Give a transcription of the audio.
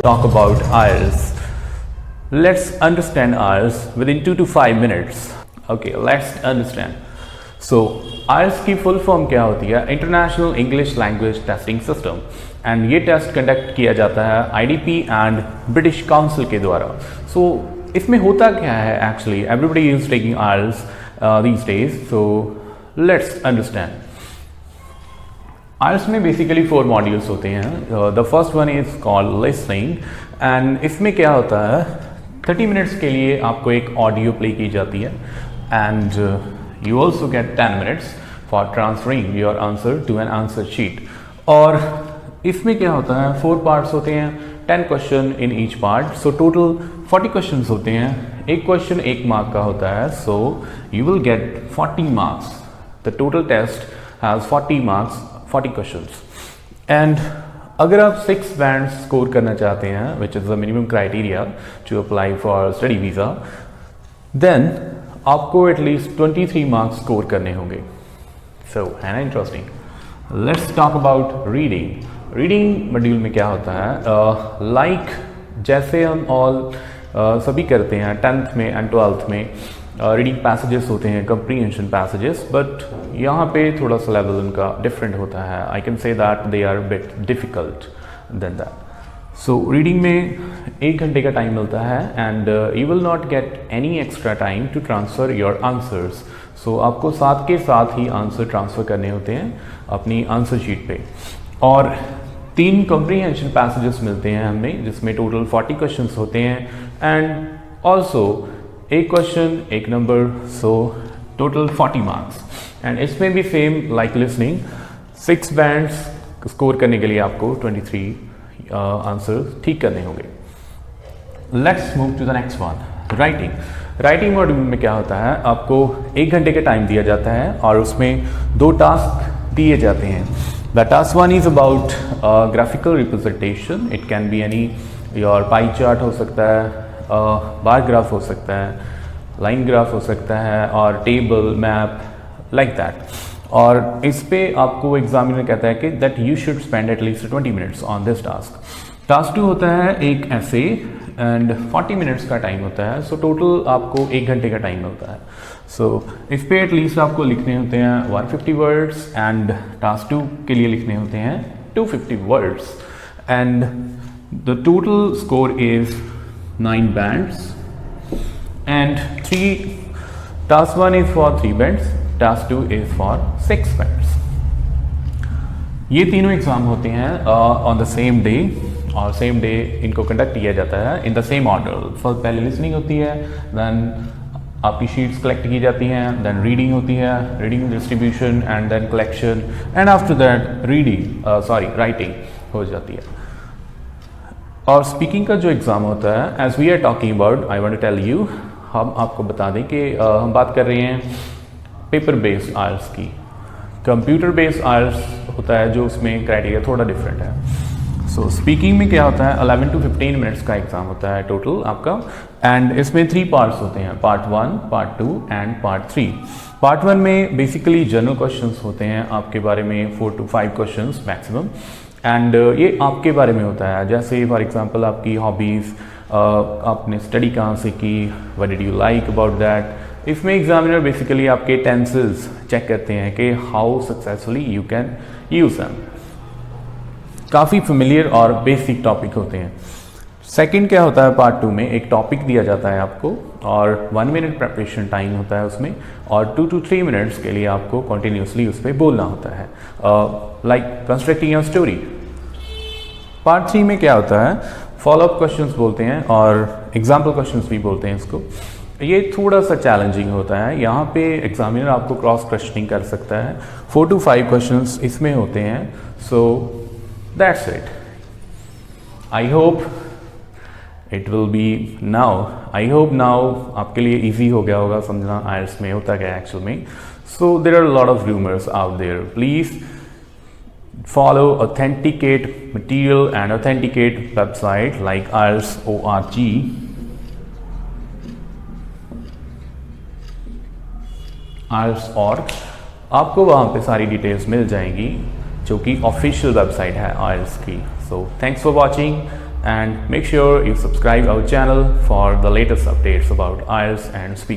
talk about IELTS. Let's understand IELTS within 2 to 5 minutes. Okay, let's understand. So IELTS की full form क्या होती है? International English language testing system, and ये test conduct किया जाता है IDP एंड ब्रिटिश काउंसिल के द्वारा. सो इसमें होता क्या है actually? Everybody is taking IELTS these days, so let's understand. IELTS में बेसिकली 4 मॉड्यूल्स होते हैं. The first one is called listening, and इसमें क्या होता है, 30 मिनट्स के लिए आपको एक ऑडियो प्ले की जाती है, and you also get 10 minutes for transferring your answer to an answer sheet. और इसमें क्या होता है, 4 पार्ट्स होते हैं, 10 question in each part, so total 40 question होते हैं. एक क्वेश्चन 1 मार्क का होता है, so you will get 40 marks. The total test has 40 marks, 40 questions. And अगर आप 6 बैंड स्कोर करना चाहते हैं, which is the minimum criteria to apply for study visa, then आपको एटलीस्ट 23 मार्क्स स्कोर करने होंगे. सो है ना interesting. Let's talk about reading. Reading module में क्या होता है, लाइक जैसे हम ऑल सभी करते हैं 10th में एंड 12th में, रीडिंग पैसेजेस होते हैं, कंप्रीहेंशन पैसेजेस, बट यहाँ पे थोड़ा सा लेवल उनका डिफरेंट होता है. I can say that they are bit difficult than that. So reading में 1 घंटे का टाइम मिलता है, and you will not get any extra time to transfer your answers. So आपको साथ के साथ ही आंसर ट्रांसफ़र करने होते हैं अपनी आंसर शीट पे. और 3 कंप्रीहेंशन पैसेजेस मिलते हैं हमें, जिसमें टोटल 40 क्वेश्चंस होते हैं, एंड ऑल्सो एक question 1 number, so total 40 marks. And इसमें भी same like listening, 6 bands score करने के लिए आपको 23 आंसर ठीक करने होंगे. Let's move to the next one, writing. Writing module में क्या होता है, आपको 1 घंटे का टाइम दिया जाता है, और उसमें 2 टास्क दिए जाते हैं. The task 1 is about graphical representation. It can be any your pie chart हो सकता है, बार ग्राफ हो सकता है, लाइन ग्राफ हो सकता है, और टेबल मैप लाइक दैट. और इस पे आपको एग्जामिनर कहता है कि that you should spend at least 20 minutes on this task. Task 2 होता है एक ऐसे, एंड 40 मिनट्स का टाइम होता है, सो टोटल आपको 1 घंटे का टाइम मिलता है. सो इस पे एटलीस्ट आपको लिखने होते हैं 150 वर्ड्स, एंड टास्क 2 के लिए लिखने होते हैं 250 words, and the total score is 9 bands, and 3 task 1 is for 3 bands, task 2 is for 6 bands. ये तीनों एग्जाम होते हैं ऑन द सेम डे, और सेम डे इनको कंडक्ट किया जाता है in the same order. First पहले लिसनिंग होती है, देन आपकी शीट्स कलेक्ट की जाती हैं, देन रीडिंग होती है, reading distribution, and then collection, and after that writing हो जाती है. और स्पीकिंग का जो एग्ज़ाम होता है, as we are talking about, I want to tell you, हम आपको बता दें कि हम बात कर रहे हैं पेपर बेस्ड IELTS की. कंप्यूटर बेस्ड IELTS होता है जो उसमें क्राइटेरिया थोड़ा डिफरेंट है. सो स्पीकिंग में क्या होता है, 11 to 15 मिनट्स का एग्जाम होता है टोटल आपका, एंड इसमें 3 पार्ट्स होते हैं, part 1, part 2 and part 3. Part 1 में बेसिकली जनरल क्वेश्चंस होते हैं आपके बारे में, 4 to 5 क्वेश्चंस मैक्सिमम, एंड ये आपके बारे में होता है. जैसे फॉर एग्जांपल आपकी हॉबीज़, आपने स्टडी कहाँ से की, what did you like about that. इसमें एग्जामिनर बेसिकली आपके टेंसेस चेक करते हैं कि how successfully you can use them. काफ़ी फेमिलियर और बेसिक टॉपिक होते हैं. सेकंड क्या होता है, पार्ट 2 में एक टॉपिक दिया जाता है आपको, और 1 मिनट प्रेपरेशन टाइम होता है उसमें, और 2 to 3 मिनट्स के लिए आपको कंटिन्यूसली उस पर बोलना होता है, like constructing your story. Part 3 में क्या होता है, फॉलोअप क्वेश्चंस बोलते हैं, और एग्जाम्पल क्वेश्चंस भी बोलते हैं इसको. ये थोड़ा सा चैलेंजिंग होता है. यहाँ पे एग्जामिनर आपको क्रॉस क्वेश्चनिंग कर सकता है. 4 to 5 क्वेश्चंस इसमें होते हैं. So that's it. I hope it will be now, I hope now आपके लिए ईजी हो गया होगा समझना IELTS में होता क्या है एक्चुअल में. So there are lot of rumours out there. Please follow authenticate material and authenticate website like IELTS.org. IELTS.org, आपको वहाँ पे सारी डिटेल्स मिल जाएंगी, जो कि ऑफिशियल वेबसाइट है IELTS की. So thanks for watching and make sure you subscribe our channel for the latest updates about IELTS and speaking.